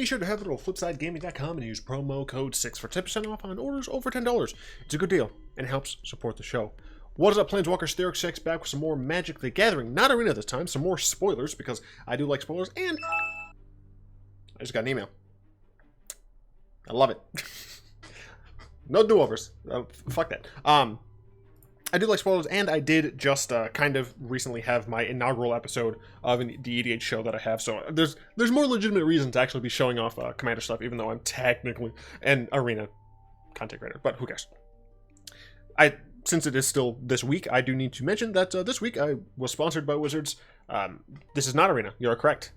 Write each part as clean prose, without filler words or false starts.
Be sure to head over to flipsidegaming.com and use promo code 6 for 10% off on orders over $10. It's a good deal and helps support the show. What is up, Planeswalkers? Theoric Sex back with some more Magic the Gathering, not Arena this time, some more spoilers because I do like spoilers, and I just got an email. I love it. No do-overs. Fuck that. I do like spoilers, and I did just kind of recently have my inaugural episode of the EDH show that I have, so there's more legitimate reason to actually be showing off Commander stuff, even though I'm technically an Arena content creator, but who cares? Since it is still this week, I do need to mention that this week I was sponsored by Wizards. This is not Arena, you're correct.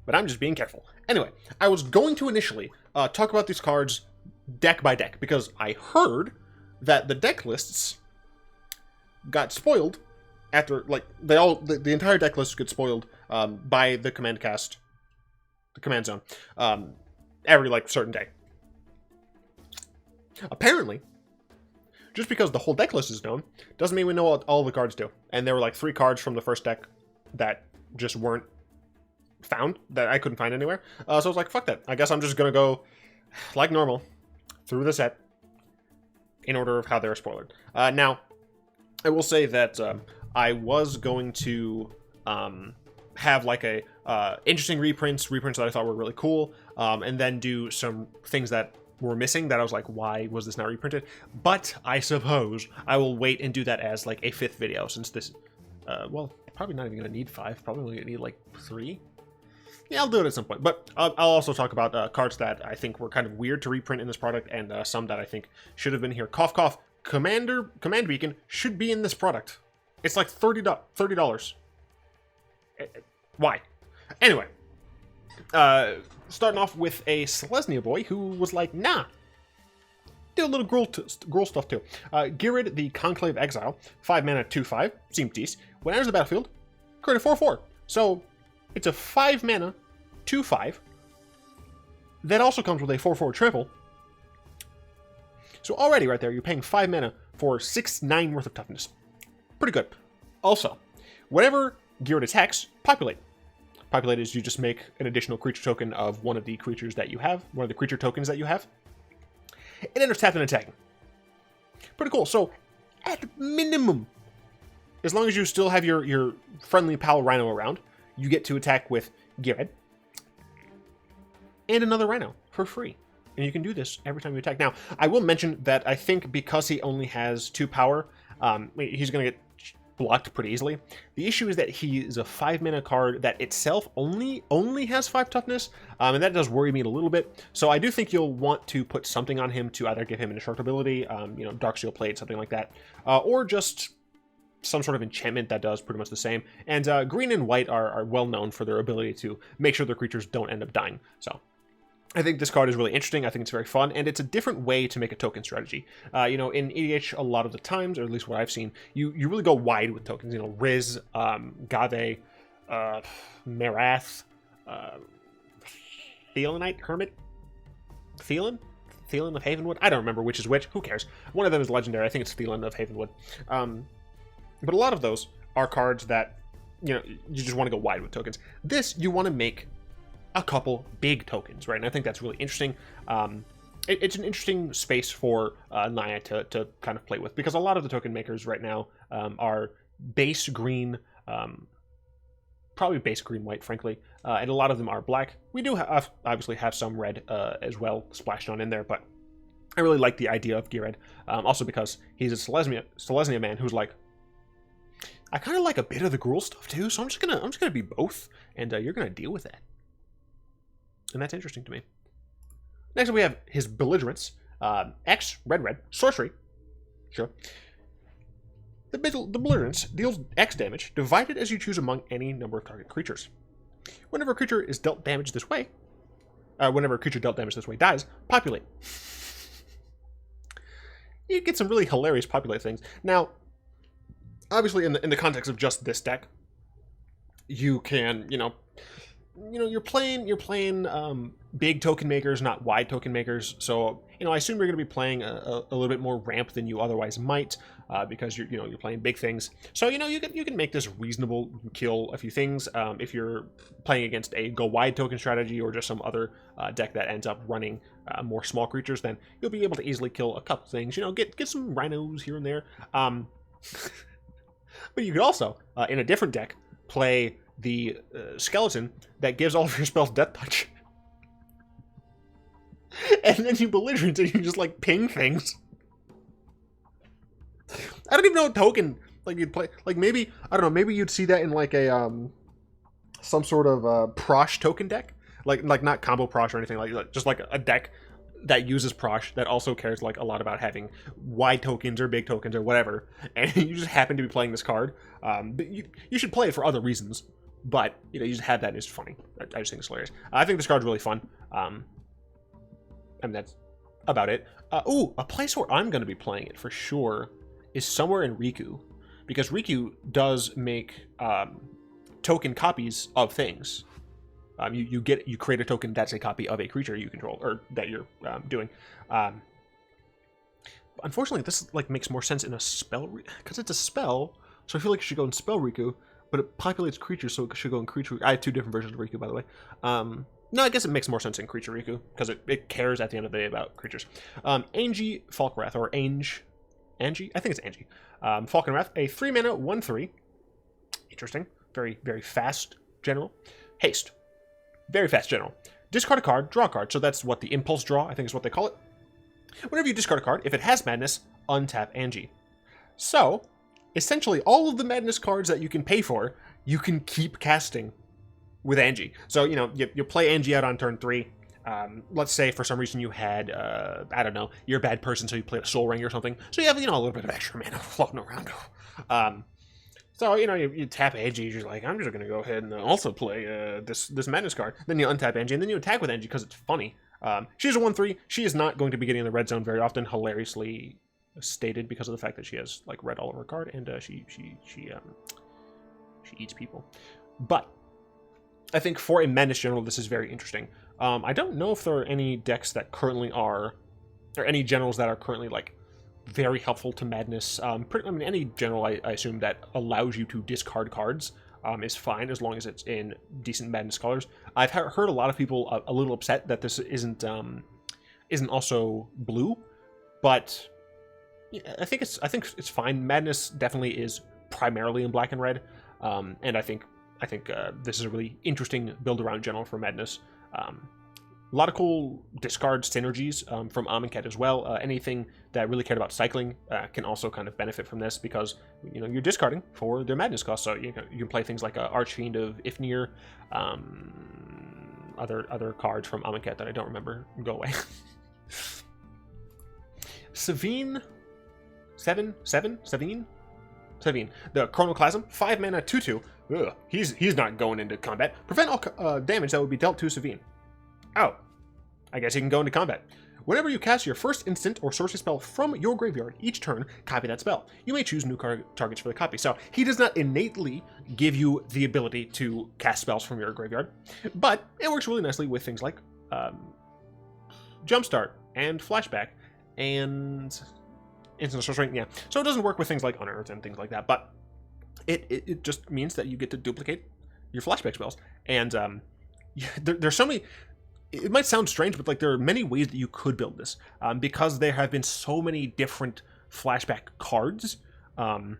But I'm just being careful. Anyway, I was going to initially talk about these cards deck by deck, because I heard that the deck lists got spoiled after, like, the entire deck list gets spoiled by the command zone, every, like, certain day. Apparently, just because the whole deck list is known, doesn't mean we know what all the cards do. And there were, like, 3 cards from the first deck that just weren't found, that I couldn't find anywhere. So I was like, fuck that. I guess I'm just gonna go, like normal, through the set in order of how they're spoiled. Now, I will say that I was going to have like a interesting reprints that I thought were really cool, and then do some things that were missing that I was like, why was this not reprinted? But I suppose I will wait and do that as like a 5th video, since this, well, probably not even going to need 5, probably only going to need like 3. Yeah, I'll do it at some point. But I'll also talk about cards that I think were kind of weird to reprint in this product, and some that I think should have been here. Cough, cough. Command Beacon should be in this product. It's like $30. Why? Anyway, starting off with a Selesnya boy who was like, nah. Did a little Gruul stuff too. Girid, the Conclave Exile, 5 mana, 2/5, seemed decent. When enters the battlefield, create a 4/4. So it's a 5 mana, 2/5. That also comes with a 4/4 trample. So already right there, you're paying 5 mana for 6/9 worth of toughness. Pretty good. Also, whenever Girid attacks, populate. Populate is you just make an additional creature token of one of the creatures that you have, one of the creature tokens that you have. It enters tapped and attacking. Pretty cool. So, at minimum, as long as you still have your friendly pal Rhino around, you get to attack with Girid and another Rhino for free. And you can do this every time you attack. Now, I will mention that I think because he only has 2 power, he's going to get blocked pretty easily. The issue is that he is a 5 mana card that itself only has 5 toughness, and that does worry me a little bit. So I do think you'll want to put something on him to either give him indestructibility, Darksteel Plate, something like that, or just some sort of enchantment that does pretty much the same. And green and white are well known for their ability to make sure their creatures don't end up dying. So I think this card is really interesting. I think it's very fun, and it's a different way to make a token strategy. In EDH, a lot of the times, or at least what I've seen, you really go wide with tokens. Riz, Gave, Marath, Thelanite, Hermit, Thelan of Havenwood? I don't remember which is which. Who cares? One of them is legendary. I think it's Thelan of Havenwood. But a lot of those are cards that, you just want to go wide with tokens. This, you want to make a couple big tokens, right? And I think that's really interesting. It's an interesting space for Naya to kind of play with, because a lot of the token makers right now are base green, probably base green white, frankly, and a lot of them are black. We do obviously have some red as well splashed on in there, but I really like the idea of Girid, also because he's a Selesnya man who's like, I kind of like a bit of the Gruul stuff too, so I'm just gonna be both, and you're gonna deal with that. And that's interesting to me. Next we have his Belligerence. X, red, sorcery. Sure. The Belligerence deals X damage, divided as you choose among any number of target creatures. Whenever a creature is dealt damage this way, dies, populate. You get some really hilarious populate things. Now, obviously in the context of just this deck, you can, you're playing big token makers, not wide token makers. So, I assume you're going to be playing a little bit more ramp than you otherwise might, because you're playing big things. So, you can make this reasonable, kill a few things. If you're playing against a go wide token strategy or just some other deck that ends up running more small creatures, then you'll be able to easily kill a couple things. Get some rhinos here and there. But you could also, in a different deck, play the skeleton that gives all of your spells death touch. And then you belligerent and you just like ping things. I don't even know what token like you'd play. Like maybe, I don't know, maybe you'd see that in like a some sort of Prosh token deck. Like not combo Prosh or anything like that. Just like a deck that uses Prosh that also cares like a lot about having wide tokens or big tokens or whatever. And you just happen to be playing this card. But you should play it for other reasons. But, you just have that and it's funny. I just think it's hilarious. I think this card's really fun. And that's about it. A place where I'm going to be playing it for sure is somewhere in Riku. Because Riku does make token copies of things. You create a token that's a copy of a creature you control, or that you're doing. Unfortunately, this like makes more sense in a spell, because it's a spell, so I feel like it should go in Spell Riku. But it populates creatures, so it should go in Creature. I have two different versions of Riku, by the way. No, I guess it makes more sense in Creature Riku, because it cares at the end of the day about creatures. Angie Falkwrath, or Angie? I think it's Angie. Falkenwrath, a 3-mana, 1/3. Interesting. Very, very fast general. Haste. Very fast general. Discard a card, draw a card. So that's what the Impulse Draw, I think is what they call it. Whenever you discard a card, if it has Madness, untap Angie. So, essentially, all of the Madness cards that you can pay for, you can keep casting with Angie. So, you play Angie out on turn 3. Let's say for some reason you had, I don't know, you're a bad person, so you played a Soul Ring or something. So you have, a little bit of extra mana floating around. So, you tap Angie, you're like, I'm just going to go ahead and also play this Madness card. Then you untap Angie, and then you attack with Angie because it's funny. She's a 1/3. She is not going to be getting in the red zone very often, hilariously stated because of the fact that she has like red all over her card, and she eats people. But I think for a Madness general, this is very interesting. I don't know if there are any decks that currently are, or any generals that are currently like very helpful to Madness. Any general I assume that allows you to discard cards is fine as long as it's in decent Madness colors. I've heard a lot of people a little upset that this isn't also blue, but I think it's fine. Madness definitely is primarily in black and red, and I think this is a really interesting build around general for Madness. A lot of cool discard synergies from Amonkhet as well. Anything that really cared about cycling can also kind of benefit from this because you're discarding for their Madness cost. So you can play things like Archfiend of Ifnir, other cards from Amonkhet that I don't remember. Go away. Sabine, Sabine, the Chronoclasm, 5-mana 2/2. Ugh, he's not going into combat. Prevent all damage that would be dealt to Sabine. Oh, I guess he can go into combat. Whenever you cast your first instant or sorcery spell from your graveyard each turn, copy that spell. You may choose new targets for the copy. So he does not innately give you the ability to cast spells from your graveyard, but it works really nicely with things like Jumpstart and Flashback and instant sorcery. Yeah, so it doesn't work with things like Unearth and things like that, but it just means that you get to duplicate your Flashback spells. And there's so many. It might sound strange, but like there are many ways that you could build this because there have been so many different Flashback cards. You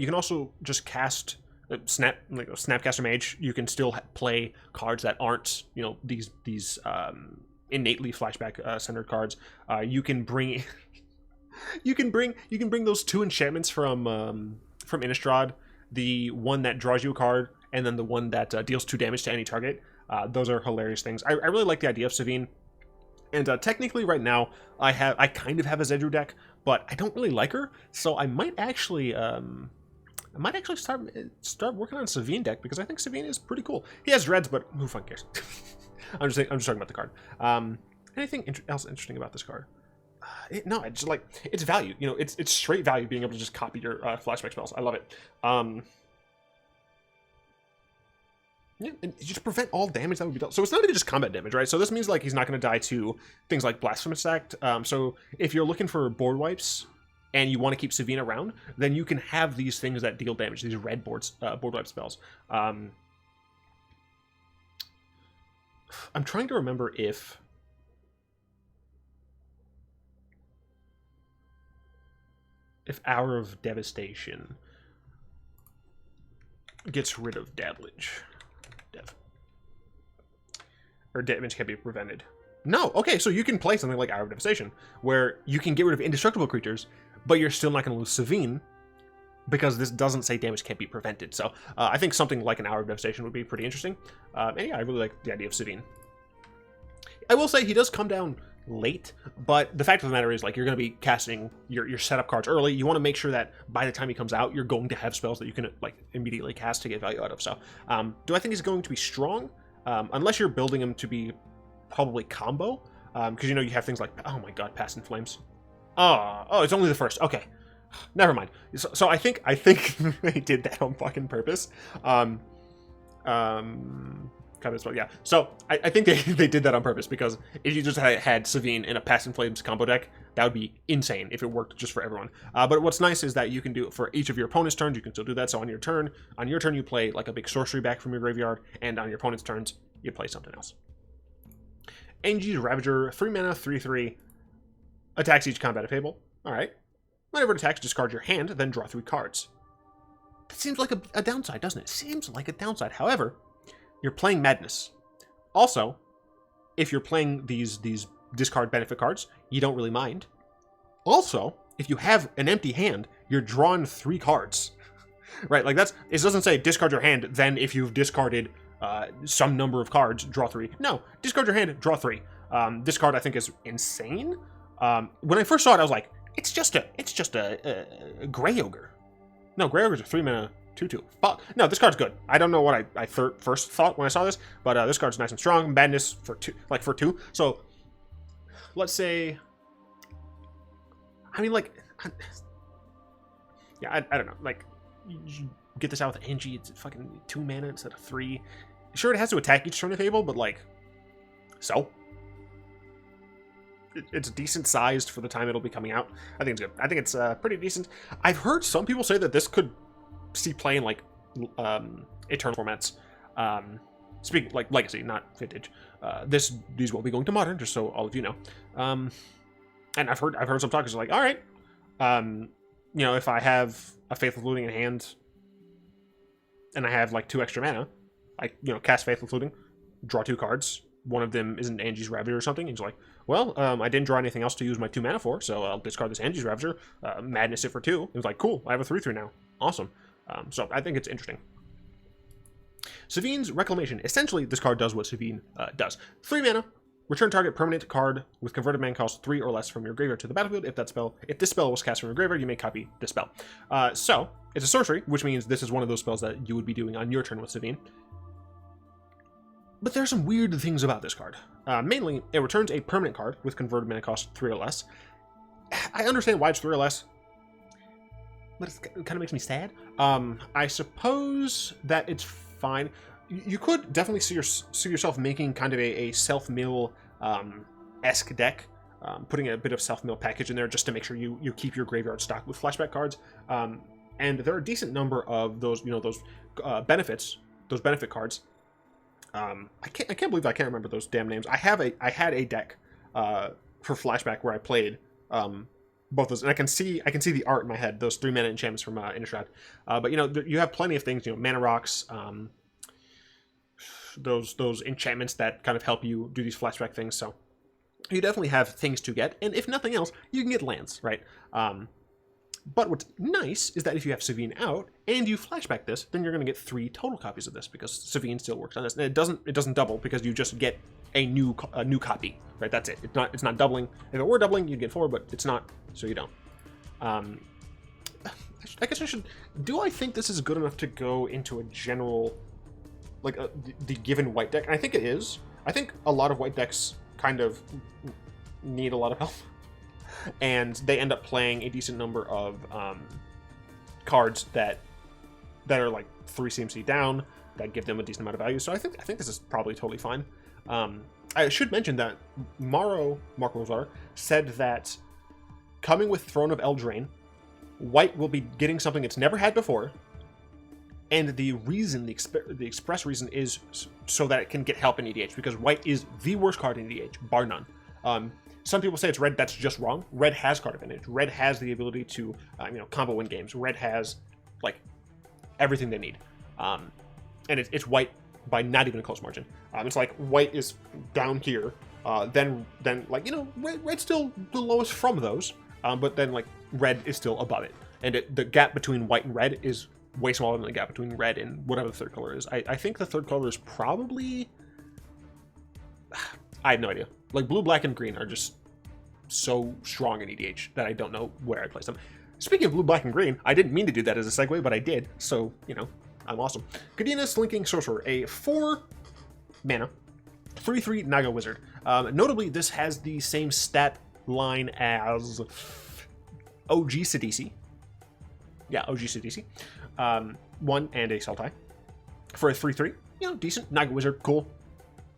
can also just cast Snapcaster Mage. You can still play cards that aren't these innately Flashback centered cards. You can bring those two enchantments from Innistrad, the one that draws you a card, and then the one that deals 2 damage to any target. Those are hilarious things. I really like the idea of Sabine. And technically right now, I kind of have a Zedru deck, but I don't really like her, so I might actually start working on a Sabine deck because I think Sabine is pretty cool. He has dreads, but who fucking cares? I'm just talking about the card. Anything else interesting about this card? No, it's like it's value. It's straight value being able to just copy your Flashback spells. I love it. Yeah, and you just prevent all damage that would be dealt. So it's not even just combat damage, right? So this means like he's not going to die to things like Blasphemous Act. So if you're looking for board wipes and you want to keep Sabine around, then you can have these things that deal damage, these red board wipe spells. I'm trying to remember if Hour of Devastation gets rid of damage. Or damage can be prevented. No, okay, so you can play something like Hour of Devastation, where you can get rid of indestructible creatures, but you're still not going to lose Sabine, because this doesn't say damage can't be prevented. So I think something like an Hour of Devastation would be pretty interesting. And yeah, I really like the idea of Sabine. I will say he does come down late, but the fact of the matter is, like, you're going to be casting your setup cards early. You want to make sure that by the time he comes out, you're going to have spells that you can, like, immediately cast to get value out of. So do I think he's going to be strong? Unless you're building him to be probably combo, because, you know, you have things like, oh my god, Past in Flames. Oh, it's only the first. Okay, never mind. So I think they did that on fucking purpose. Kind of, yeah. So I think they did that on purpose, because if you just had Sabine in a Past in Flames combo deck, that would be insane if it worked just for everyone. But what's nice is that you can do it for each of your opponent's turns. You can still do that. So on your turn you play like a big sorcery back from your graveyard, and on your opponent's turns you play something else. Angie's Ravager, 3 mana, 3/3, attacks each combat table. All right. Whenever it attacks, discard your hand, then draw 3 cards. That seems like a downside, doesn't it? Seems like a downside. However, you're playing Madness. Also, if you're playing these discard benefit cards, you don't really mind. Also, if you have an empty hand, you're drawing 3 cards. Right, like it doesn't say discard your hand, then if you've discarded some number of cards, draw 3. No, discard your hand, draw 3. This card I think is insane. When I first saw it, I was like, it's just a Grey Ogre. No, Grey Ogre's a 3 mana 2/2. Fuck. No, this card's good. I don't know what I first thought when I saw this, but this card's nice and strong. Madness for 2. So let's say, I mean, like, yeah, I don't know. Like, you get this out with Angie. It's fucking 2 mana instead of 3. Sure, it has to attack each turn of table, but like, so it's decent sized for the time it'll be coming out. I think it's good. I think it's pretty decent. I've heard some people say that this could see play in like Eternal formats. Speaking like Legacy, not Vintage. These will be going to Modern, just so all of you know. And I've heard some talkers like, all right, you know, if I have a Faithful Looting in hand and I have like 2 extra mana, I cast Faithful Looting, draw 2 cards. One of them isn't Angie's Ravager or something. And he's like, well, I didn't draw anything else to use my 2 mana for, so I'll discard this Angie's Ravager, Madness it for 2. It was like, cool, I have a 3/3 now. Awesome. So I think it's interesting. Sabines Reclamation. Essentially, this card does what Sabine does. 3 mana. Return target permanent card with converted mana cost 3 or less from your graveyard to the battlefield. If this spell was cast from your graveyard, you may copy this spell. So it's a sorcery, which means this is one of those spells that you would be doing on your turn with Sabine. But there's some weird things about this card. Mainly, it returns a permanent card with converted mana cost 3 or less. I understand why it's 3 or less, but it kind of makes me sad. I suppose that it's fine. You could definitely see yourself making kind of a self-mill esque deck, putting a bit of self-mill package in there just to make sure you keep your graveyard stocked with flashback cards. And there are a decent number of those benefit cards. I can't believe I can't remember those damn names. I had a deck for flashback where I played both those, and I can see the art in my head. Those 3 mana enchantments from Innistrad. But you have plenty of things. Mana rocks. Those enchantments that kind of help you do these flashback things. So you definitely have things to get, and if nothing else, you can get lands, right? But what's nice is that if you have Sabine out and you flashback this, then you're going to get 3 total copies of this, because Sabine still works on this. And it doesn't double, because you just get a new copy, right? That's it. It's not doubling. If it were doubling, you'd get 4, but it's not, so you don't. I guess I should. Do I think this is good enough to go into a general, like the given white deck? And I think it is. I think a lot of white decks kind of need a lot of help. And they end up playing a decent number of cards that are like 3 CMC down, that give them a decent amount of value. So I think this is probably totally fine. I should mention that Maca Wizard said that coming with Throne of Eldraine, white will be getting something it's never had before, and the reason, the express reason, is so that it can get help in EDH, because white is the worst card in EDH, bar none. Some people say it's red. That's just wrong. Red has card advantage. Red has the ability to, combo win games. Red has, like, everything they need. And it's white by not even a close margin. It's like white is down here, then red's still the lowest from those, but then like red is still above it, and the gap between white and red is way smaller than the gap between red and whatever the third color is. I think the third color is probably, I have no idea. Like blue, black, and green are just so strong in EDH that I don't know where I'd place them. Speaking of blue, black, and green, I didn't mean to do that as a segue, but I did. So I'm awesome. Kadena Slinking Sorcerer, a 4-mana, 3/3 Naga Wizard. Notably, this has the same stat line as OG Sidisi. Yeah, OG Sidisi. 1 and a Sultai. For a 3/3, decent. Naga Wizard, cool.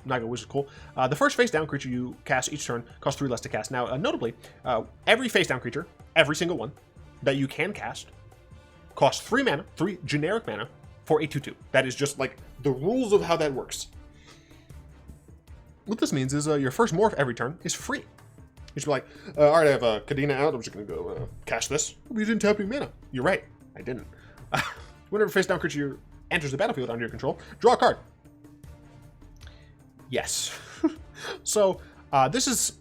Naga Wizard, cool. The first face-down creature you cast each turn costs 3 less to cast. Now, notably, every face-down creature, every single one, that you can cast, costs 3 mana, 3 generic mana, for a 2/2. That is just like the rules of how that works. What this means is your first morph every turn is free. You should be like, all right, I have Kadena out. I'm just going to go cast this. You didn't tap any mana. You're right. I didn't. Whenever face down creature enters the battlefield under your control, draw a card. Yes. So this is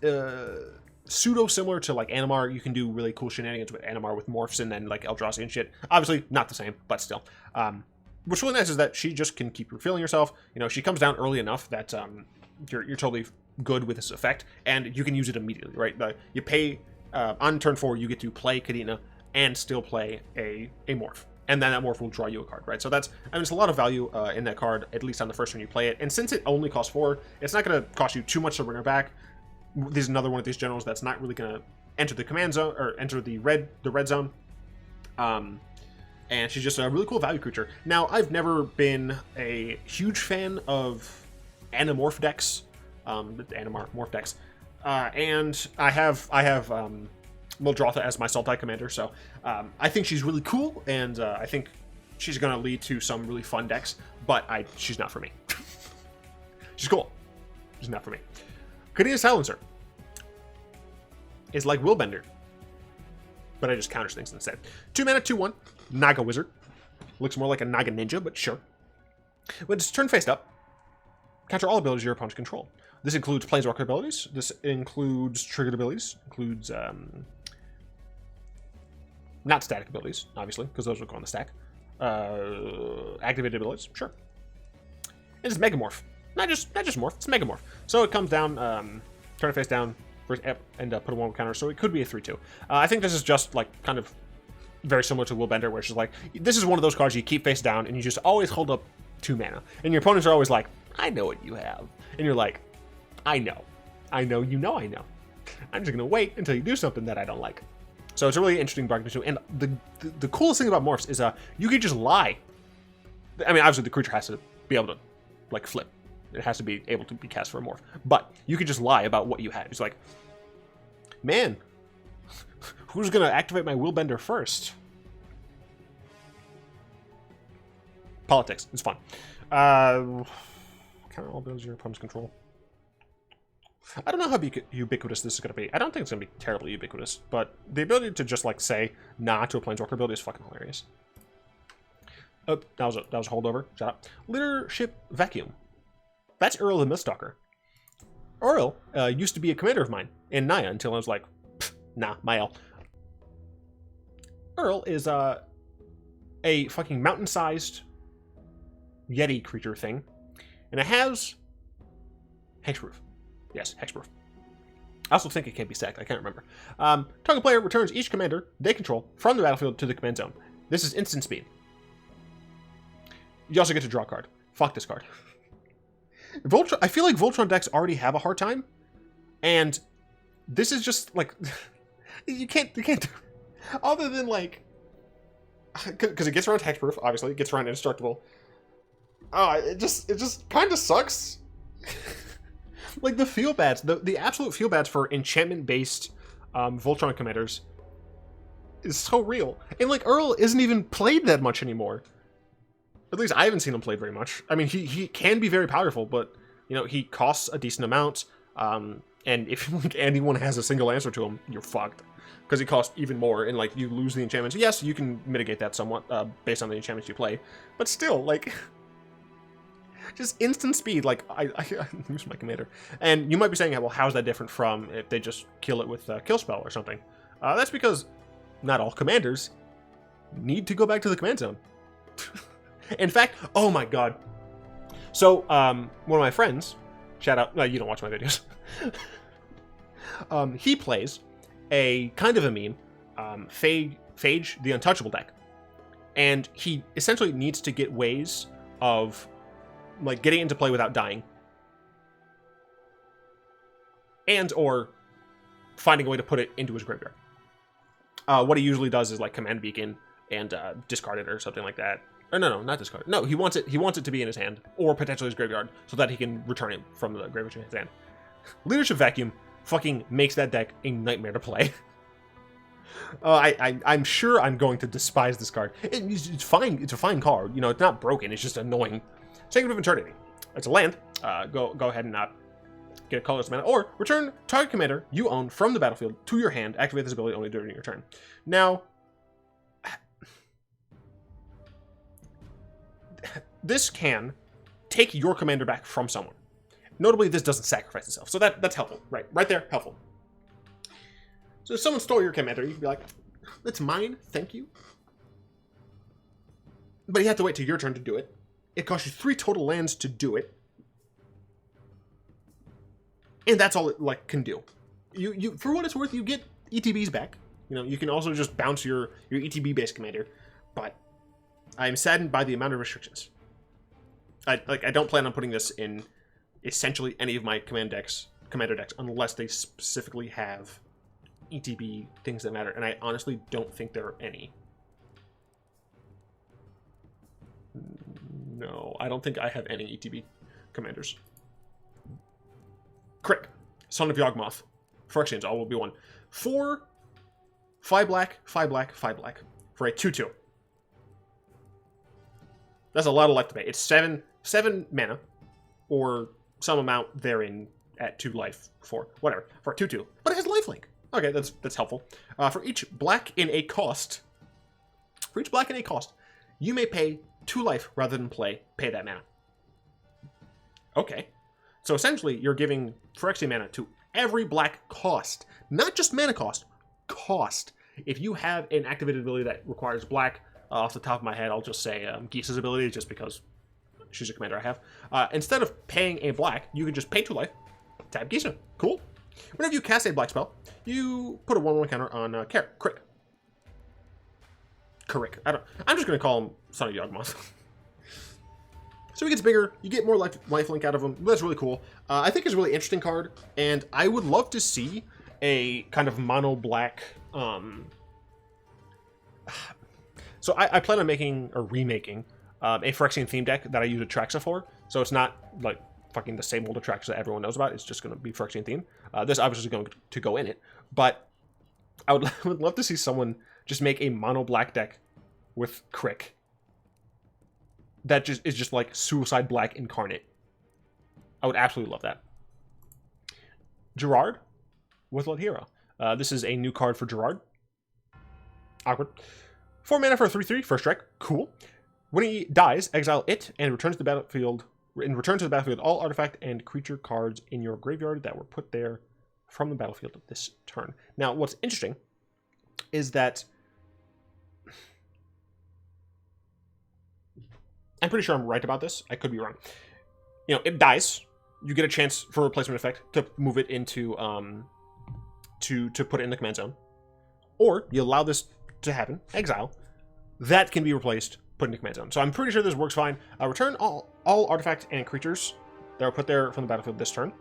pseudo similar to like Animar. You can do really cool shenanigans with Animar with morphs and then like Eldrazi and shit. Obviously not the same, but still. What's really nice is that she just can keep refilling herself. She comes down early enough that you're totally good with this effect, and you can use it immediately, right? You pay on turn 4, you get to play Kadena and still play a morph, and then that morph will draw you a card, right? So it's a lot of value in that card, at least on the first turn you play it. And since it only costs 4, it's not going to cost you too much to bring her back. There's another one of these generals that's not really going to enter the command zone or enter the red zone. And she's just a really cool value creature. Now, I've never been a huge fan of Animorph decks, Animar morph decks, and I have Muldrotha as my Sultai commander, so I think she's really cool, and I think she's going to lead to some really fun decks, but she's not for me. She's cool. She's not for me. Kadena Silencer is like Willbender, but I just counters things instead. 2 mana, 2/1. Naga Wizard. Looks more like a Naga Ninja, but sure. When it's turn faced up, counter all abilities your opponents control. This includes Planeswalker abilities. This includes triggered abilities. Includes not static abilities, obviously, because those will go on the stack. Activated abilities, sure. And it's Megamorph. Not just morph, it's Megamorph. So it comes down, turn it face down, and put a 1 counter, so it could be a 3/2. I think this is just like kind of very similar to Willbender, where it's just like, this is one of those cards you keep face down, and you just always hold up 2 mana. And your opponents are always like, I know what you have. And you're like, I know. I know you know I know. I'm just going to wait until you do something that I don't like. So it's a really interesting bargain to do. And the coolest thing about morphs is you can just lie. I mean, obviously the creature has to be able to, like, flip. It has to be able to be cast for a morph. But you can just lie about what you had. It's like, man, who's going to activate my Willbender first? Politics. It's fun. Counter all abilities your opponent's control. I don't know how ubiquitous this is going to be. I don't think it's going to be terribly ubiquitous, but the ability to just, like, say nah to a Planeswalker ability is fucking hilarious. Oh, that was a holdover. Shut up. Leadership Vacuum. That's Earl the Miststalker. Earl used to be a commander of mine in Naya until I was like, nah, my L. Earl is a fucking mountain-sized Yeti creature thing, and it has hexproof. Yes, hexproof. I also think it can be sacked. I can't remember. Target player returns each commander they control from the battlefield to the command zone. This is instant speed. You also get to draw a card. Fuck this card. Voltron. I feel like Voltron decks already have a hard time, and this is just like you can't other than like because it gets around hexproof. Obviously, it gets around indestructible. It just kind of sucks. Like the feel bads, the absolute feel bads for enchantment based Voltron commanders is so real. And like Earl isn't even played that much anymore. At least I haven't seen him played very much. I mean, he can be very powerful, but you know, he costs a decent amount. And if like anyone has a single answer to him, you're fucked. Because he costs even more, and like you lose the enchantments. Yes, you can mitigate that somewhat based on the enchantments you play, but still, like, just instant speed. Like I use my commander, and you might be saying, well, how's that different from if they just kill it with a kill spell or something? That's because not all commanders need to go back to the command zone. In fact, oh my god. So one of my friends, shout out. No, you don't watch my videos. He plays a kind of a meme, Phage the Untouchable deck. And he essentially needs to get ways of like getting into play without dying. And or finding a way to put it into his graveyard. What he usually does is like command beacon and discard it or something like that. Or no, not discard it. No, he wants it to be in his hand or potentially his graveyard so that he can return it from the graveyard to his hand. Leadership Vacuum fucking makes that deck a nightmare to play. I'm sure I'm going to despise this card. It's fine. It's a fine card. You know, it's not broken. It's just annoying. Sacred of Eternity. It's a land. Go ahead and get a colorless mana, or return target commander you own from the battlefield to your hand. Activate this ability only during your turn. Now, this can take your commander back from someone. Notably, this doesn't sacrifice itself, so that's helpful. Right there, helpful. So if someone stole your commander, you can be like, that's mine, thank you. But you have to wait till your turn to do it. It costs you 3 total lands to do it. And that's all it like can do. You for what it's worth, you get ETBs back. You know, you can also just bounce your ETB-based commander. But I'm saddened by the amount of restrictions. I don't plan on putting this in essentially any of my commander decks unless they specifically have ETB things that matter, and I honestly don't think there are any. No, I don't think I have any ETB commanders. Crick, Son of Yawgmoth, Phyrexians, all will be 1. 4, 5 black, 5 black, 5 black for a 2/2. That's a lot of life to pay. It's 7 mana, or some amount therein at 2 life, 4, whatever, for a 2/2. But it has lifelink. Okay, that's helpful. For each black in a cost, you may pay 2 life rather than pay that mana. Okay. So essentially, you're giving Phyrexian mana to every black cost. Not just mana cost. Cost. If you have an activated ability that requires black, off the top of my head, I'll just say Geese's ability, just because she's a commander I have. Instead of paying a black, you can just pay 2 life, tap Geese. Cool. Whenever you cast a black spell, you put a 1/1 counter on Crick. I'm just going to call him Son of Yawgmoth. So he gets bigger, you get more lifelink out of him. That's really cool. I think it's a really interesting card, and I would love to see a kind of mono black. So I plan on making or remaking a Phyrexian theme deck that I use Atraxa for. So it's not like fucking the same old Atraxa that everyone knows about. It's just going to be Phyrexian theme. This obviously is going to go in it, but I would love to see someone just make a mono black deck with Crick. That just is just like Suicide Black incarnate. I would absolutely love that. Gerard, Worthless Hero. This is a new card for Gerard. Awkward. 4 mana for a 3/3, first strike. Cool. When he dies, exile it and returns to the battlefield. Return to the battlefield all artifact and creature cards in your graveyard that were put there from the battlefield this turn. Now, what's interesting is that I'm pretty sure I'm right about this. I could be wrong. You know, it dies. You get a chance for a replacement effect to move it into to put it in the command zone, or you allow this to happen. Exile. That can be replaced, put into command zone. So I'm pretty sure this works fine. Return all artifacts and creatures that were put there from the battlefield this turn.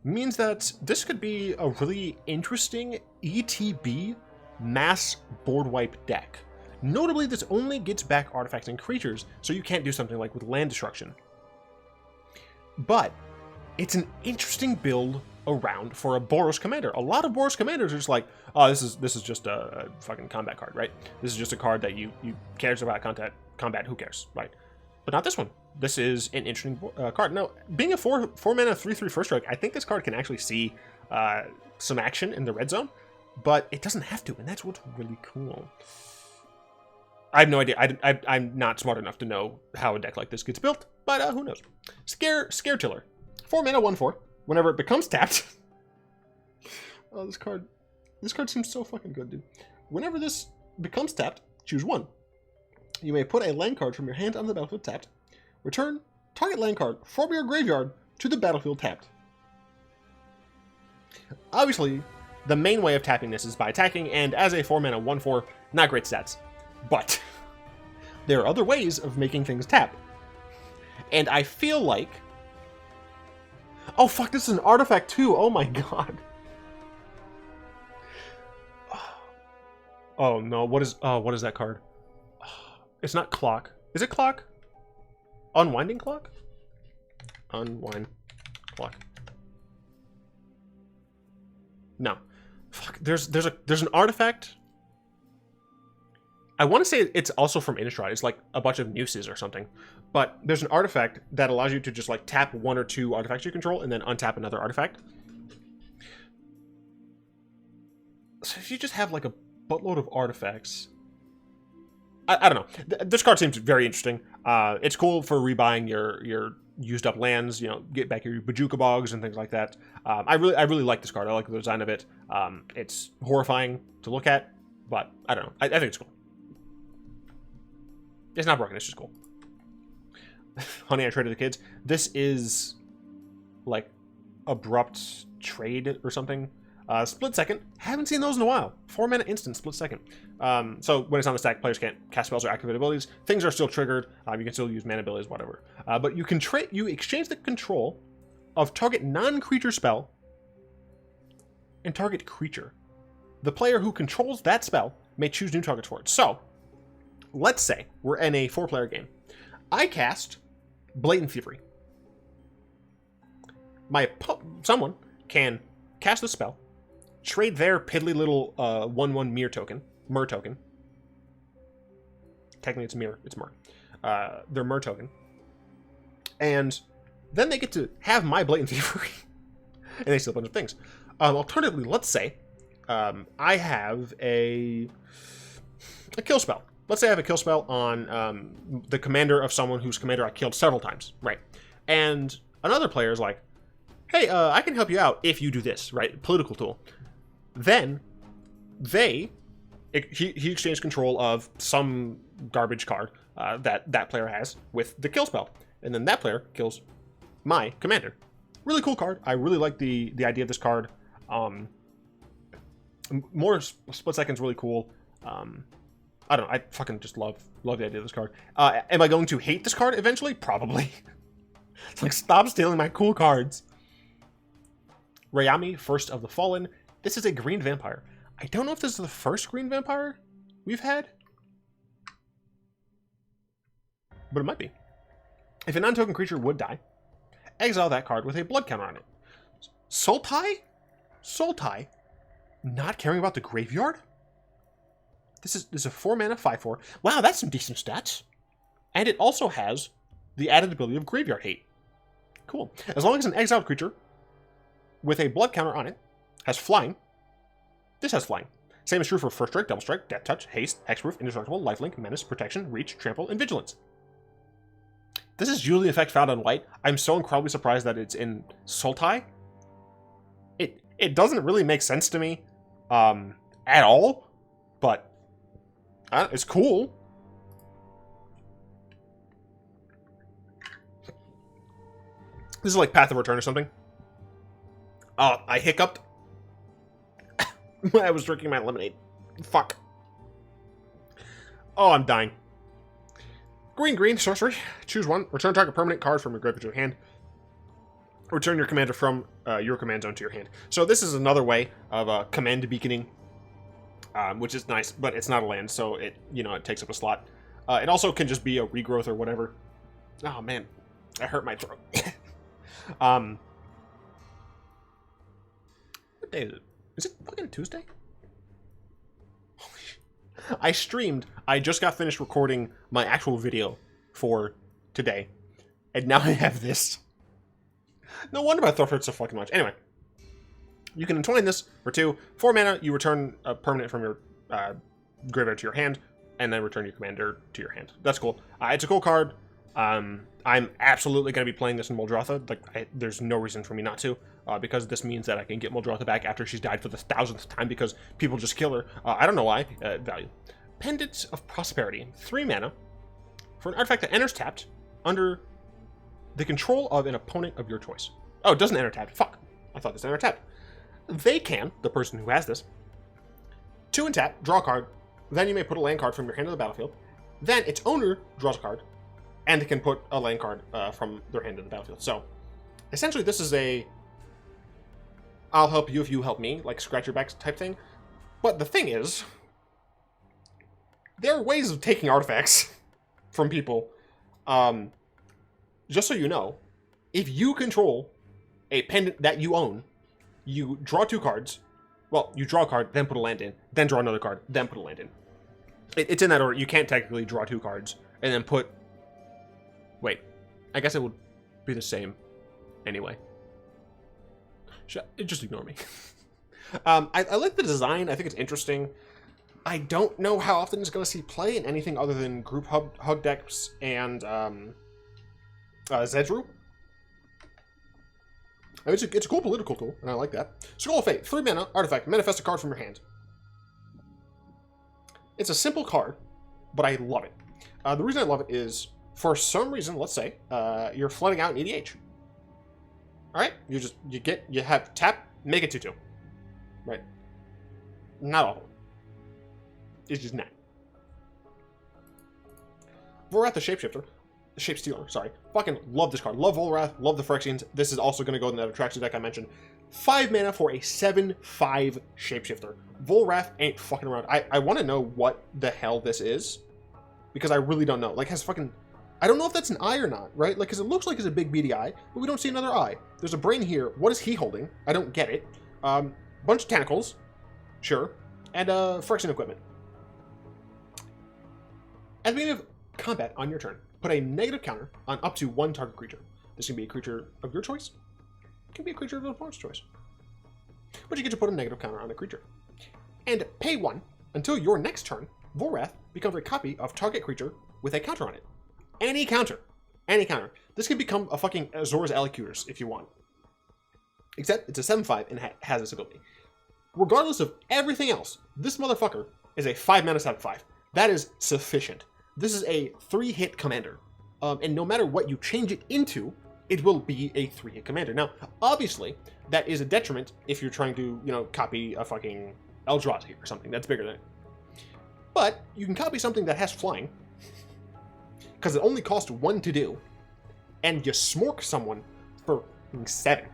Means that this could be a really interesting ETB mass board wipe deck. Notably, this only gets back artifacts and creatures, so you can't do something like with land destruction. But it's an interesting build around for a Boros commander. A lot of Boros commanders are just like, oh, this is just a fucking combat card, right? This is just a card that you cares about combat, who cares, right? But not this one. This is an interesting card. Now, being a 4 mana 3/3 first strike, I think this card can actually see some action in the red zone, but it doesn't have to, and that's what's really cool. I have no idea. I'm not smart enough to know how a deck like this gets built, but who knows? Scare Tiller. 4 mana 1/4. Whenever it becomes tapped. Oh, this card seems so fucking good, dude. Whenever this becomes tapped, choose 1. You may put a land card from your hand on the battlefield tapped. Return target land card from your graveyard to the battlefield tapped. Obviously, the main way of tapping this is by attacking, and as a 4 mana 1/4, not great stats. But there are other ways of making things tap. And I feel like... Oh, fuck, this is an artifact too. Oh my god. Oh no, what is that card? It's not clock. Is it clock? Unwinding clock? Unwind clock. No. Fuck, there's an artifact. I want to say it's also from Innistrad. It's like a bunch of nooses or something. But there's an artifact that allows you to just like tap 1 or 2 artifacts you control and then untap another artifact. So if you just have like a buttload of artifacts... I don't know. This card seems very interesting. It's cool for rebuying your used up lands, you know, get back your Bajuka Bogs and things like that. I really like this card. I like the design of it. It's horrifying to look at, but I don't know. I think it's cool. It's not broken, it's just cool. Honey, I traded the kids. This is like abrupt trade or something. Split second. Haven't seen those in a while. 4 mana instant split second. So when it's on the stack, players can't cast spells or activate abilities. Things are still triggered. You can still use mana abilities, whatever. But you can you exchange the control of target non-creature spell and target creature. The player who controls that spell may choose new targets for it. So let's say we're in a 4-player game. I cast Blatant Thievery. Someone can cast the spell, trade their piddly little 1/1 Mir token. Technically it's Mir, it's Mir. Their Mir token. And then they get to have my Blatant Thievery. And they steal a bunch of things. Alternatively, let's say I have a kill spell. Let's say I have a kill spell on the commander of someone whose commander I killed several times, right? And another player is like, hey, I can help you out if you do this, right? Political tool. Then he exchanged control of some garbage card that player has with the kill spell. And then that player kills my commander. Really cool card. I really like the idea of this card. More split second's really cool. I don't know. I fucking just love the idea of this card. Am I going to hate this card eventually? Probably. It's like, stop stealing my cool cards. Yami, First of the Fallen. This is a green vampire. I don't know if this is the first green vampire we've had, but it might be. If a non-token creature would die, exile that card with a blood counter on it. Sultai? Not caring about the graveyard? This is a 4 mana 5/4. Wow, that's some decent stats. And it also has the added ability of Graveyard Hate. Cool. As long as an exiled creature with a blood counter on it has flying, this has flying. Same is true for First Strike, Double Strike, Death Touch, Haste, Hexproof, Indestructible, Lifelink, Menace, Protection, Reach, Trample, and Vigilance. This is usually an effect found on white. I'm so incredibly surprised that it's in Sultai. It doesn't really make sense to me at all, but it's cool. This is like Path of Return or something. Oh, I hiccuped when I was drinking my lemonade. Fuck. Oh, I'm dying. Green, sorcery. Choose one. Return target permanent card from your graveyard to your hand. Return your commander from your command zone to your hand. So this is another way of command beaconing. which is nice, but it's not a land, so it, you know, it takes up a slot. It also can just be a regrowth or whatever. Oh man, I hurt my throat. What day is it? Is it fucking Tuesday? I streamed. I just got finished recording my actual video for today, and now I have this. No wonder my throat hurts so fucking much. Anyway, you can entwine this for 2. 4 mana, you return a permanent from your graveyard to your hand, and then return your commander to your hand. That's cool. It's a cool card. I'm absolutely going to be playing this in Muldrotha. Like, there's no reason for me not to, because this means that I can get Muldrotha back after she's died for the 1000th time because people just kill her. I don't know why. Value. Pendants of Prosperity. 3 mana for an artifact that enters tapped under the control of an opponent of your choice. Oh, it doesn't enter tapped. Fuck. I thought this entered tapped. They can, the person who has this, 2 and tap, draw a card, then you may put a land card from your hand to the battlefield, then its owner draws a card, and it can put a land card from their hand to the battlefield. So, essentially this is a I'll help you if you help me, like scratch your back type thing. But the thing is, there are ways of taking artifacts from people. Just so you know, if you control a pendant that you own, you draw 2 cards. Well, you draw a card, then put a land in, then draw another card, then put a land in. It's in that order. You can't technically draw 2 cards and then put... Wait, I guess it would be the same anyway. Just ignore me. I like the design. I think it's interesting. I don't know how often it's going to see play in anything other than group hug decks and Zedru. I mean, it's a cool political tool, and I like that. Scroll of Fate, 3 mana, artifact, manifest a card from your hand. It's a simple card, but I love it. The reason I love it is, for some reason, let's say, you're flooding out an EDH. Alright? You have tap, make it 2/2. Right? Not all of them. It's just not. Volrath the Shapeshifter. The Shapestealer, sorry. Fucking love this card. Love Volrath, love the Phyrexians. This is also going to go in that attraction deck I mentioned. 5 mana for a 7/5 Shapeshifter. Volrath ain't fucking around. I want to know what the hell this is, because I really don't know. Like, has fucking... I don't know if that's an eye or not, right? Like, because it looks like it's a big beady eye, but we don't see another eye. There's a brain here. What is he holding? I don't get it. Bunch of tentacles. Sure. And Phyrexian equipment. At the beginning of combat on your turn, put a negative counter on up to 1 target creature. This can be a creature of your choice. It can be a creature of your opponent's choice. But you get to put a negative counter on a creature. And pay 1 until your next turn. Volrath becomes a copy of target creature with a counter on it. Any counter. Any counter. This can become a fucking Azor's Allocutors if you want. Except it's a 7/5 and has this ability. Regardless of everything else, this motherfucker is a 5 mana 7/5. That is sufficient. This is a 3-hit commander. And no matter what you change it into, it will be a 3-hit commander. Now, obviously, that is a detriment if you're trying to, you know, copy a fucking Eldrazi or something that's bigger than it. But you can copy something that has flying, because it only costs 1 to do, and you smork someone for 7.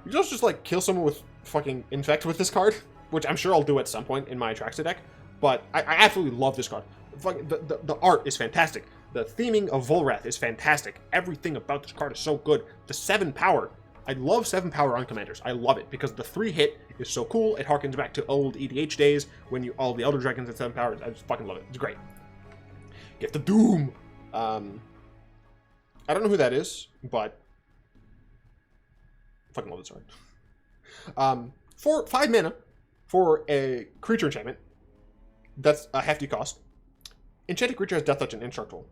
You just like kill someone with fucking infect with this card, which I'm sure I'll do at some point in my Atraxa deck. But I absolutely love this card. The art is fantastic. The theming of Volrath is fantastic. Everything about this card is so good. The 7 power. I love 7 power on commanders. I love it because the 3-hit is so cool. It harkens back to old EDH days when all the Elder Dragons had 7 power. I just fucking love it. It's great. Get the Doom. I don't know who that is, but fucking love this card. For 5 mana for a creature enchantment, that's a hefty cost. Enchanted creature has Death Touch and Indestructible.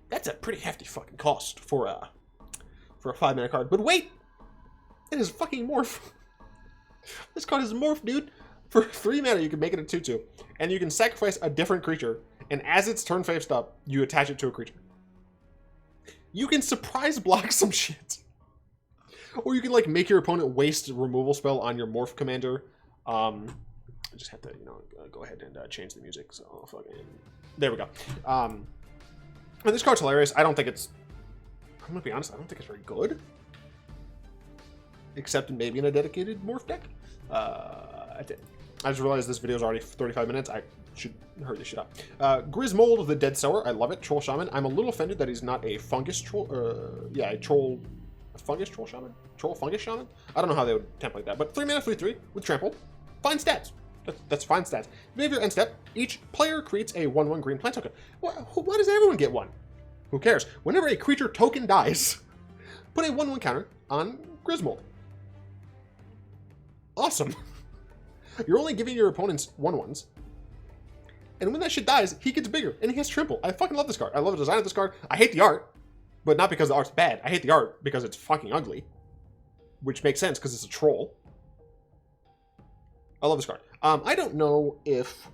That's a pretty hefty fucking cost for a 5 mana card. But wait, it is fucking morph. This card is morph, dude. For 3 mana, you can make it a 2/2, and you can sacrifice a different creature. And as its turn faced up, you attach it to a creature. You can surprise block some shit. Or you can, like, make your opponent waste a removal spell on your morph commander. I just have to, you know, go ahead and change the music. So, fucking... There we go. And this card's hilarious. I don't think it's... I'm gonna be honest, I don't think it's very good. except maybe in a dedicated morph deck. I just realized this video is already 35 minutes. I should hurry this shit up. Grismold, the Dead Sower. I love it. Troll Shaman. I'm a little offended that he's not a fungus troll. Yeah, a fungus troll shaman? Troll fungus shaman? I don't know how they would template that. But 3 mana, 3/3 with trample. Fine stats. That's fine stats. Behavior end step. Each player creates a 1/1 green plant token. Why does everyone get one? Who cares? Whenever a creature token dies, put a 1/1 counter on Grismold. Awesome. You're only giving your opponents 1/1s. And when that shit dies, he gets bigger, and he has trample. I fucking love this card. I love the design of this card. I hate the art, but not because the art's bad. I hate the art because it's fucking ugly. Which makes sense, because it's a troll. I love this card. I don't know if...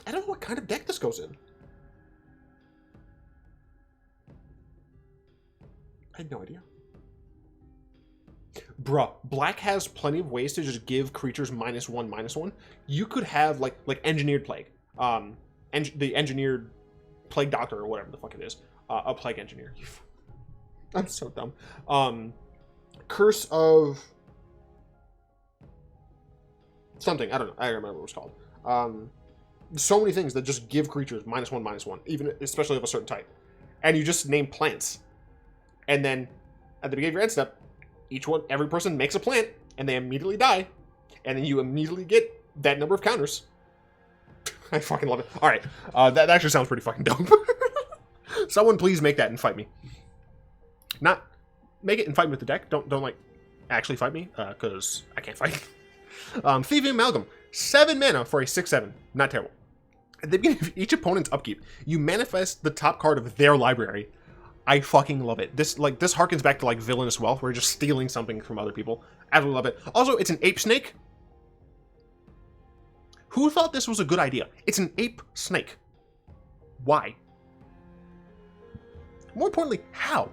I don't know what kind of deck this goes in. I had no idea. Bruh, black has plenty of ways to just give creatures -1/-1. You could have like engineered plague, the engineered plague doctor or whatever the fuck it is, a plague engineer. I'm so dumb. Curse of something. I don't know. I don't remember what it was called. So many things that just give creatures -1/-1, even especially of a certain type, and you just name plants, and then at the beginning of your end step. Every person makes a plant, and they immediately die, and then you immediately get that number of counters. I fucking love it. All right, that actually sounds pretty fucking dope. Someone please make that and fight me. Not make it and fight me with the deck. Don't like actually fight me, because I can't fight. Thieving Amalgam, 7 mana for a 6/7. Not terrible. At the beginning of each opponent's upkeep, you manifest the top card of their library. I fucking love it. This harkens back to like Villainous Wealth, where you're just stealing something from other people. Absolutely love it. Also, it's an ape snake. Who thought this was a good idea? It's an ape snake. Why? More importantly, how?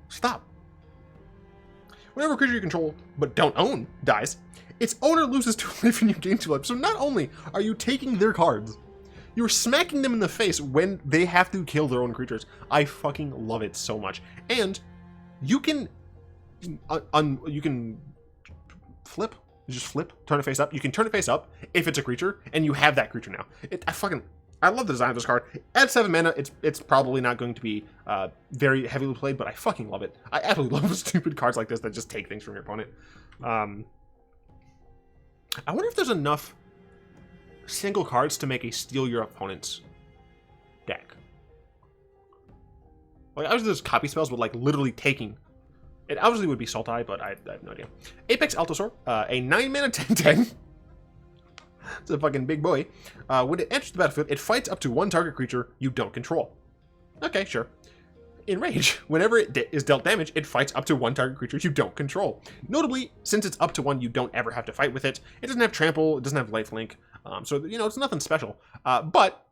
Stop. Whenever a creature you control but don't own dies, its owner loses 2 life and you gain 2 life. So not only are you taking their cards, you're smacking them in the face when they have to kill their own creatures. I fucking love it so much. And you can flip. You just flip, turn it face up. You can turn it face up if it's a creature, and you have that creature now. I love the design of this card. At 7 mana, it's probably not going to be very heavily played, but I fucking love it. I absolutely love stupid cards like this that just take things from your opponent. I wonder if there's enough single cards to make a steal your opponent's deck. Like, obviously there's copy spells, but like literally taking it obviously would be Sultai, but I have no idea. Apex Altosaur, a 9 mana 10/10. It's a fucking big boy. When it enters the battlefield, it fights up to 1 target creature you don't control. Okay, sure. In Rage, whenever it is dealt damage, it fights up to 1 target creature you don't control. Notably, since it's up to 1, you don't ever have to fight with it. It doesn't have trample, it doesn't have lifelink, so you know it's nothing special. But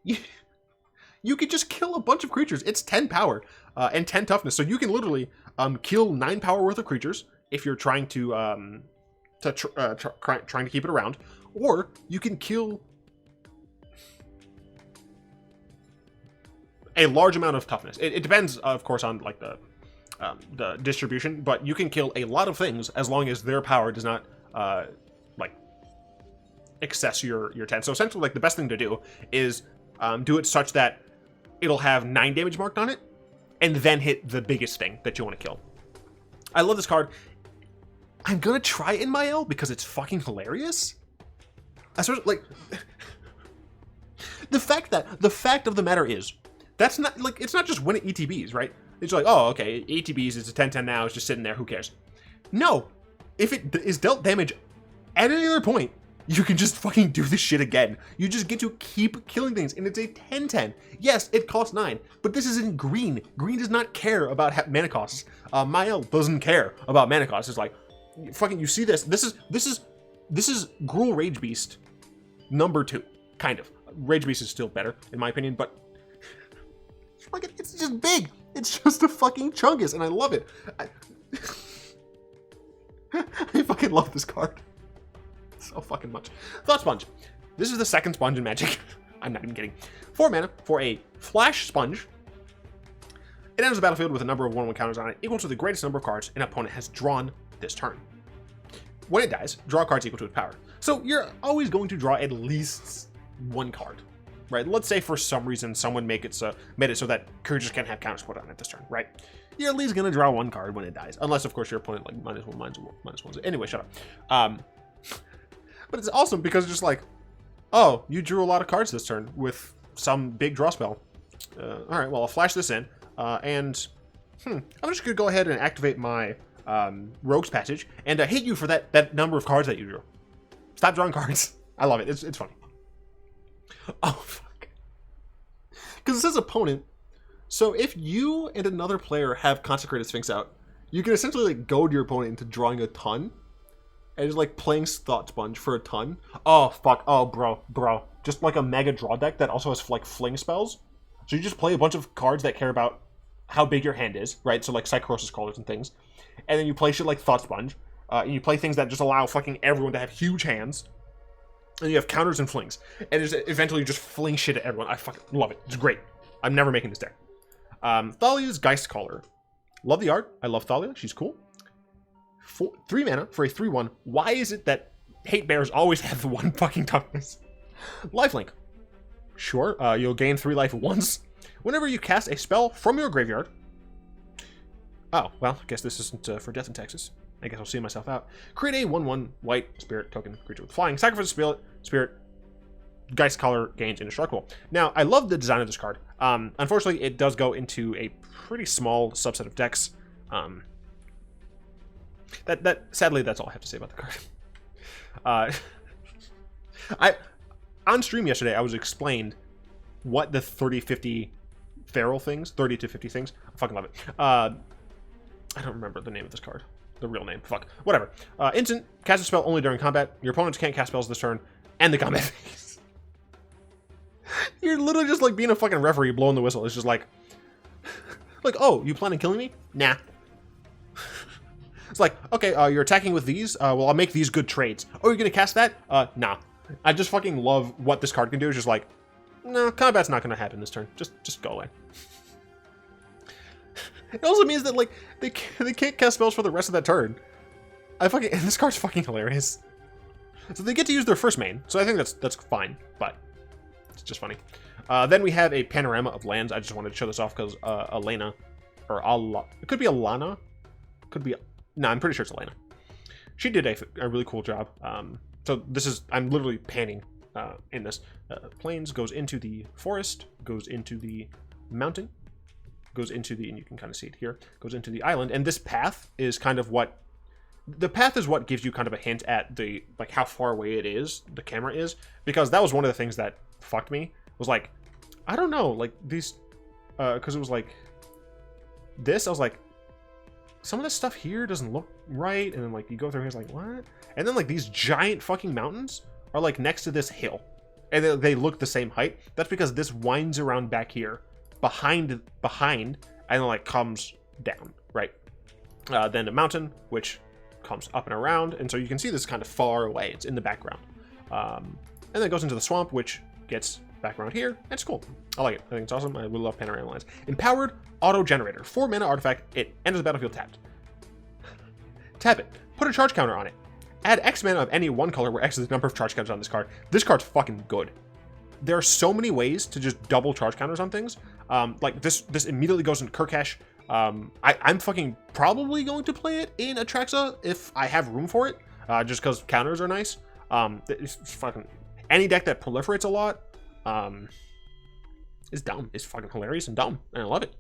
you could just kill a bunch of creatures. It's 10 power and 10 toughness, so you can literally kill 9 power worth of creatures if you're trying to trying to keep it around, or you can kill a large amount of toughness. It depends, of course, on like the distribution, but you can kill a lot of things as long as their power does not like excess your 10. So essentially, like the best thing to do is do it such that it'll have 9 damage marked on it, and then hit the biggest thing that you want to kill. I love this card. I'm gonna try Imel because it's fucking hilarious. I sort of like the fact of the matter is that's not like it's not just when it ETBs, right? It's like, oh, okay, ETBs, it's a 10/10 now, it's just sitting there, who cares? No, if it is dealt damage at any other point, you can just fucking do this shit again. You just get to keep killing things, and it's a 10/10. Yes, it costs 9, but this is in green. Green does not care about mana costs. Mael doesn't care about mana costs. It's like, fucking, you see this? This is Gruul Rage Beast number 2, kind of. Rage Beast is still better, in my opinion, but it's just big. It's just a fucking chungus, and I love it. I fucking love this card so fucking much. Thought Sponge. This is the second sponge in Magic. I'm not even kidding. 4 mana for a Flash Sponge. It enters the battlefield with a number of 1/1 counters on it equal to the greatest number of cards an opponent has drawn this turn. When it dies, draw cards equal to its power. So you're always going to draw at least one card, right? Let's say for some reason someone made it so that creatures can't have counters put on it this turn, right? You're at least going to draw one card when it dies. Unless, of course, your opponent, like, -1/-1. Anyway, shut up. But it's awesome because it's just like, oh, you drew a lot of cards this turn with some big draw spell. All right, well, I'll flash this in. I'm just going to go ahead and activate my Rogue's Passage and hit you for that number of cards that you drew. Stop drawing cards. I love it. It's funny. Oh, fuck. Because it says opponent. So if you and another player have Consecrated Sphinx out, you can essentially like goad your opponent into drawing a ton. And just like playing Thought Sponge for a ton. Oh, fuck. Oh, bro. Just like a mega draw deck that also has like fling spells. So you just play a bunch of cards that care about how big your hand is, right? So like Psychosis Callers and things. And then you play shit like Thought Sponge. And you play things that just allow fucking everyone to have huge hands. And you have counters and flings. And eventually you just fling shit at everyone. I fucking love it. It's great. I'm never making this deck. Thalia's Geist Caller. Love the art. I love Thalia. She's cool. 3 mana for a 3/1. Why is it that hate bears always have the 1 fucking toughness? Lifelink. Sure, you'll gain 3 life once. Whenever you cast a spell from your graveyard. Oh, well, I guess this isn't for Death in Texas. I guess I'll see myself out. Create a 1/1 white spirit token creature with flying. Sacrifice a spirit. Geist Caller gains indestructible. Now, I love the design of this card. Unfortunately, it does go into a pretty small subset of decks. Sadly, that's all I have to say about the card. On stream yesterday, I was explained what the 30-50 feral things, 30 to 50 things. I fucking love it. I don't remember the name of this card. The real name. Fuck. Whatever. Instant. Cast a spell only during combat. Your opponents can't cast spells this turn. And the combat phase. You're literally just like being a fucking referee blowing the whistle. It's just like, oh, you plan on killing me? Nah. It's like, okay, you're attacking with these. Well, I'll make these good trades. Oh, you're gonna cast that? Nah. I just fucking love what this card can do. It's just like, no, combat's not gonna happen this turn. Just go away. It also means that like they can't cast spells for the rest of that turn. And this card's fucking hilarious. So they get to use their first main. So I think that's fine, but it's just funny. Then we have a Panorama of Lands. I just wanted to show this off because Elena, or it could be Alana, could be. No, I'm pretty sure it's Elena. She did a really cool job. So this is, I'm literally panning in this. Plains goes into the forest, goes into the mountain, goes into the, and you can kind of see it here, goes into the island. And this path is kind of what, the path is what gives you kind of a hint at the, like how far away it is, the camera is. Because that was one of the things that fucked me, was like, I don't know, like these, because it was like, this, I was like, some of this stuff here doesn't look right, and then like you go through here, it's like, what? And then like these giant fucking mountains are like next to this hill, and they look the same height. That's because this winds around back here, behind, and then like comes down, right? Then a mountain, which comes up and around, and so you can see this kind of far away. It's in the background, and then it goes into the swamp, which gets back around here. It's cool. I like it. I think it's awesome. I really love Panorama Lands. Empowered Auto Generator. 4 mana artifact. It enters the battlefield tapped. Tap it. Put a charge counter on it. Add X mana of any one color where X is the number of charge counters on this card. This card's fucking good. There are so many ways to just double charge counters on things. Like this immediately goes into Kurkesh. I'm fucking probably going to play it in Atraxa if I have room for it. Just because counters are nice. It's fucking any deck that proliferates a lot. It's dumb. It's fucking hilarious and dumb, and I love it.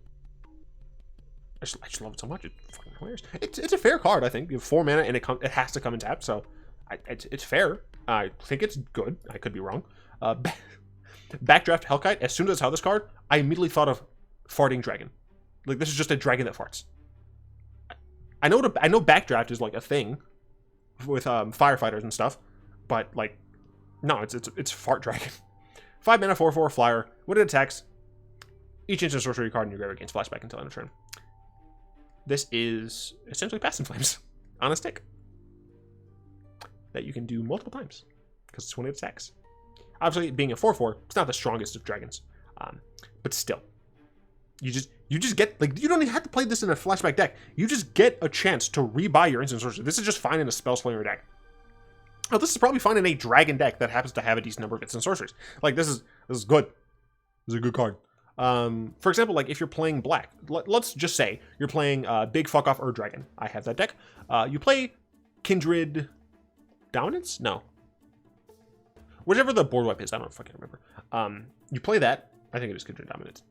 I just love it so much. It's fucking hilarious. It's a fair card, I think. You have 4 mana, and it has to come in tap, so it's fair. I think it's good. I could be wrong. Backdraft Hellkite. As soon as I saw this card, I immediately thought of Farting Dragon. Like, this is just a dragon that farts. I know Backdraft is like a thing with firefighters and stuff, but like, no, it's Fart Dragon. 5 mana, 4/4 flyer. When it attacks, each instant sorcery card in your graveyard gains flashback until end of turn. This is essentially Past in Flames on a stick that you can do multiple times because it's when it attacks. Obviously, being a 4/4, it's not the strongest of dragons, but still, You just get, like, you don't even have to play this in a flashback deck. You just get a chance to rebuy your instant sorcery. This is just fine in a spell slinger deck. Oh, this is probably fine in a dragon deck that happens to have a decent number of instant sorceries. Like, this is good. This is a good card. For example, like if you're playing black, let's just say you're playing Big Fuck Off Ur Dragon. I have that deck. You play Kindred Dominance? No. Whichever the board wipe is, I don't fucking remember. You play that. I think it is Kindred Dominance.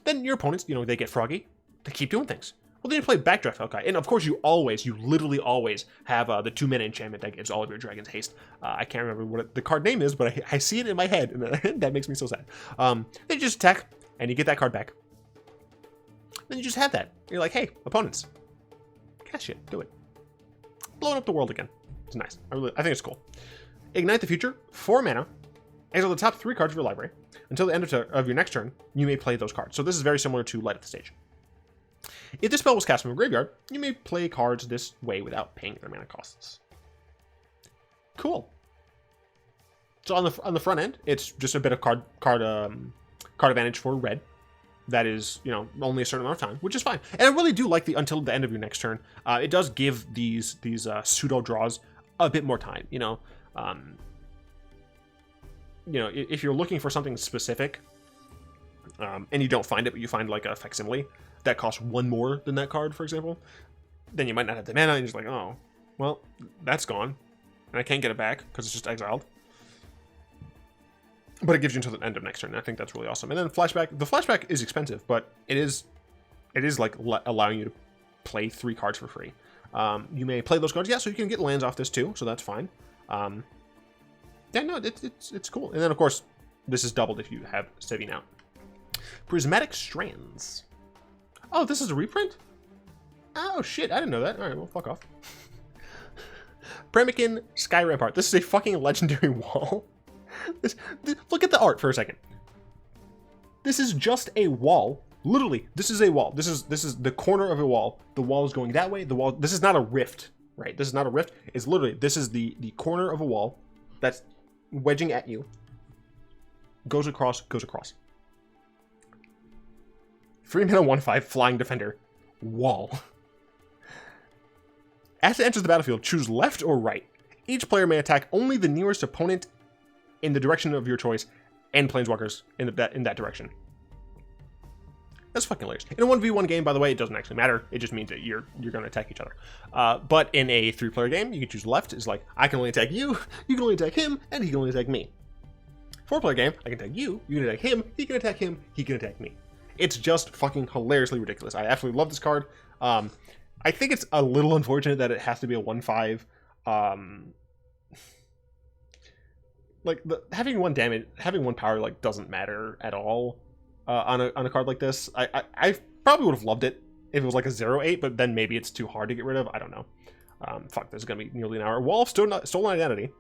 Then your opponents, you know, they get froggy. They keep doing things. Well, then you play Backdraft Hellkite. And of course, you literally always have the 2-mana enchantment that gives all of your dragons haste. I can't remember what the card name is, but I see it in my head, and that makes me so sad. Then you just attack, and you get that card back. Then you just have that. You're like, hey, opponents, cast shit, do it. Blowing up the world again. It's nice. I think it's cool. Ignite the Future, 4 mana. Exile the top 3 cards of your library. Until the end of your next turn, you may play those cards. So this is very similar to Light of the Stage. If this spell was cast from a graveyard, you may play cards this way without paying their mana costs. Cool. So on the front end, it's just a bit of card advantage for red. That is, you know, only a certain amount of time, which is fine. And I really do like the until the end of your next turn. It does give these pseudo draws a bit more time. You know, if you're looking for something specific, and you don't find it, but you find like a facsimile that costs 1 more than that card, for example, then you might not have the mana, and you're just like, oh, well, that's gone, and I can't get it back because it's just exiled. But it gives you until the end of next turn, and I think that's really awesome. And then flashback. The flashback is expensive, but it is like allowing you to play 3 cards for free. You may play those cards, yeah, so you can get lands off this too, so that's fine. Yeah, no, it's cool. And then, of course, this is doubled if you have Sabine out. Prismatic Strands. Oh, this is a reprint? Oh, shit, I didn't know that. All right, well, fuck off. Premican Sky Rampart. This is a fucking legendary wall. Look at the art for a second. This is just a wall. Literally, this is a wall. This is the corner of a wall. The wall is going that way. The wall. This is not a rift, right? This is not a rift. It's literally, this is the corner of a wall that's wedging at you. Goes across. 3 mana 1/5 Flying Defender. Wall. As it enters the battlefield, choose left or right. Each player may attack only the nearest opponent in the direction of your choice, and planeswalkers in that direction. That's fucking hilarious. In a 1v1 game, by the way, it doesn't actually matter. It just means that you're going to attack each other. But in a 3-player game, you can choose left. It's like, I can only attack you can only attack him, and he can only attack me. 4-player game, I can attack you can attack him, he can attack him, he can attack me. It's just fucking hilariously ridiculous. I absolutely love this card. I think it's a little unfortunate that it has to be a 1/5. Like having 1 damage, having 1 power, like doesn't matter at all on a card like this. I probably would have loved it if it was like a 0/8, but then maybe it's too hard to get rid of. I don't know. Fuck, this is gonna be nearly an hour. Wall of Stolen Identity.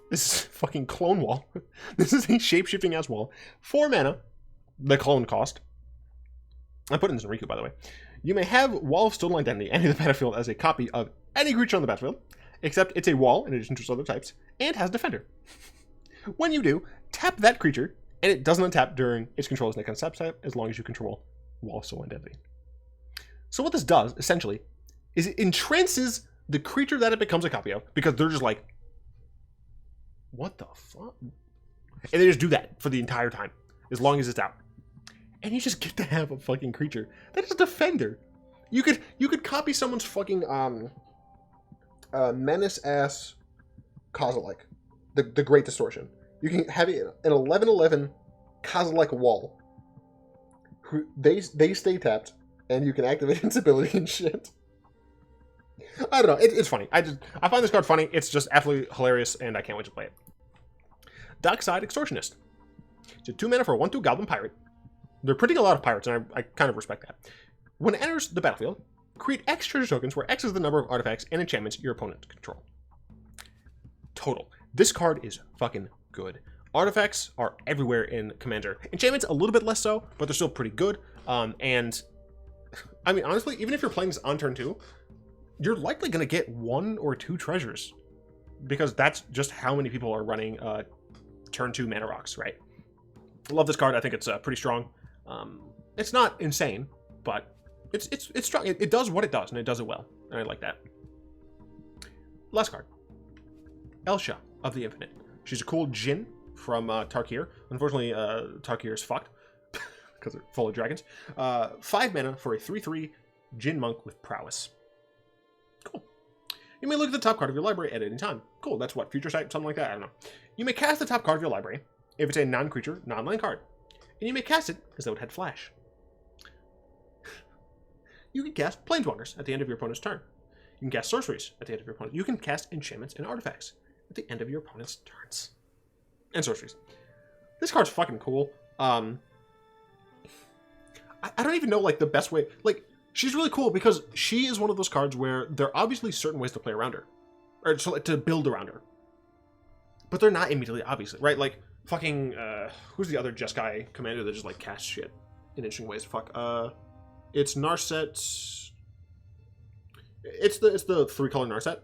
This is fucking clone wall. This is a shape-shifting ass wall. 4 mana, the clone cost. I put in this in Riku, by the way. You may have Wall of Stolen Identity enter the battlefield as a copy of any creature on the battlefield, except it's a wall in addition to its other types, and has Defender. When you do, tap that creature, and it doesn't untap during its control's next untap type, as long as you control Wall of Stolen Identity. So what this does, essentially, is it entrances the creature that it becomes a copy of, because they're just like, what the fuck? And they just do that for the entire time, as long as it's out. And you just get to have a fucking creature that is a Defender. You could copy someone's fucking menace ass Kozilek, the Great Distortion. You can have an 11/11 Kozilek wall. They stay tapped, and you can activate its ability and shit. I don't know. It's funny. I find this card funny. It's just absolutely hilarious, and I can't wait to play it. Dockside Extortionist. It's a 2 mana for a 1/2 Goblin Pirate. They're printing a lot of pirates, and I kind of respect that. When it enters the battlefield, create X treasure tokens, where X is the number of artifacts and enchantments your opponent control. Total. This card is fucking good. Artifacts are everywhere in Commander. Enchantments a little bit less so, but they're still pretty good. And I mean, honestly, even if you're playing this on turn 2, you're likely going to get 1 or 2 treasures, because that's just how many people are running turn 2 mana rocks, right? I love this card. I think it's pretty strong. It's not insane, but it's strong. It does what it does, and it does it well. And I like that. Last card. Elsha of the Infinite. She's a cool Djinn from Tarkir. Unfortunately, Tarkir is fucked because they're full of dragons. 5 mana for a 3/3 Djinn Monk with prowess. Cool. You may look at the top card of your library at any time. Cool, that's what? Future Sight? Something like that? I don't know. You may cast the top card of your library if it's a non-creature, non-land card. And you may cast it as though it had flash. You can cast Planeswalkers at the end of your opponent's turn. You can cast sorceries at the end of your opponent. You can cast enchantments and artifacts at the end of your opponent's turns. And sorceries. This card's fucking cool. I don't even know, like, the best way. Like, she's really cool because she is one of those cards where there are obviously certain ways to play around her. Or to build around her. But they're not immediately obvious, right? Like, fucking, who's the other Jeskai commander that just, like, casts shit in interesting ways? Fuck, it's Narset. It's the 3-color Narset.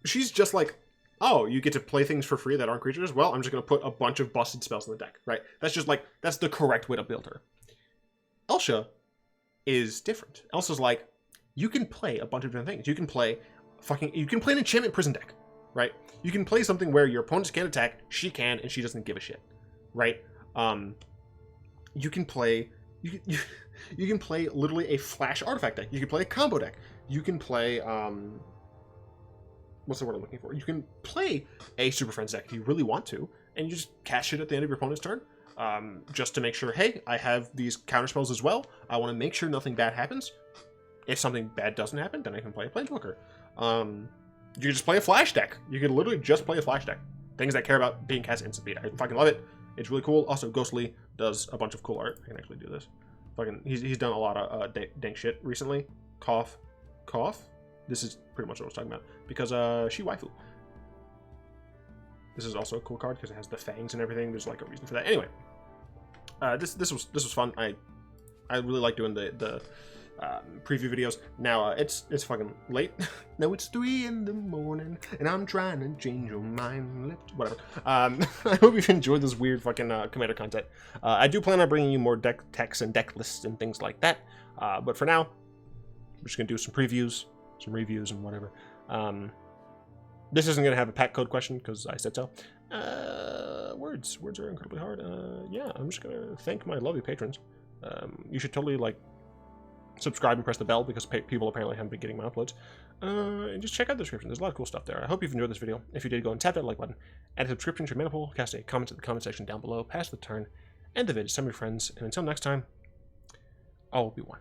She's just like, oh, you get to play things for free that aren't creatures? Well, I'm just going to put a bunch of busted spells in the deck, right? That's just like, that's the correct way to build her. Elsha is different. Elsha's like, you can play a bunch of different things. You can play an enchantment prison deck, right? You can play something where your opponents can't attack, she can, and she doesn't give a shit, right? You can play literally a flash artifact deck. You can play a combo deck. You can play what's the word I'm looking for? You can play a Super Friends deck if you really want to, and you just cast shit at the end of your opponent's turn, just to make sure, hey, I have these counter spells as well. I want to make sure nothing bad happens. If something bad doesn't happen, then I can play a Planeswalker. You can just play a flash deck. You can literally just play a flash deck. Things that care about being cast instant speed. I fucking love it. It's really cool. Also, Ghostly does a bunch of cool art. I can actually do this. Fucking, he's done a lot of dank shit recently. Cough. This is pretty much what I was talking about. Because she waifu. This is also a cool card because it has the fangs and everything. There's like a reason for that. Anyway, this was fun. I really like doing the preview videos. Now it's fucking late. No, it's 3 in the morning, and I'm trying to change your mind. Whatever. I hope you've enjoyed this weird fucking commander content. I do plan on bringing you more deck techs and deck lists and things like that. But for now, we're just gonna do some previews, some reviews, and whatever. This isn't gonna have a pack code question because I said so. Words are incredibly hard. Yeah, I'm just gonna thank my lovely patrons. You should totally like subscribe and press the bell because people apparently haven't been getting my uploads. And just check out the description. There's a lot of cool stuff there. I hope you've enjoyed this video. If you did, go and tap that like button, add a subscription to your mana pool, cast a comment in the comment section down below, pass the turn, end the vid, send your friends, and until next time, all will be one.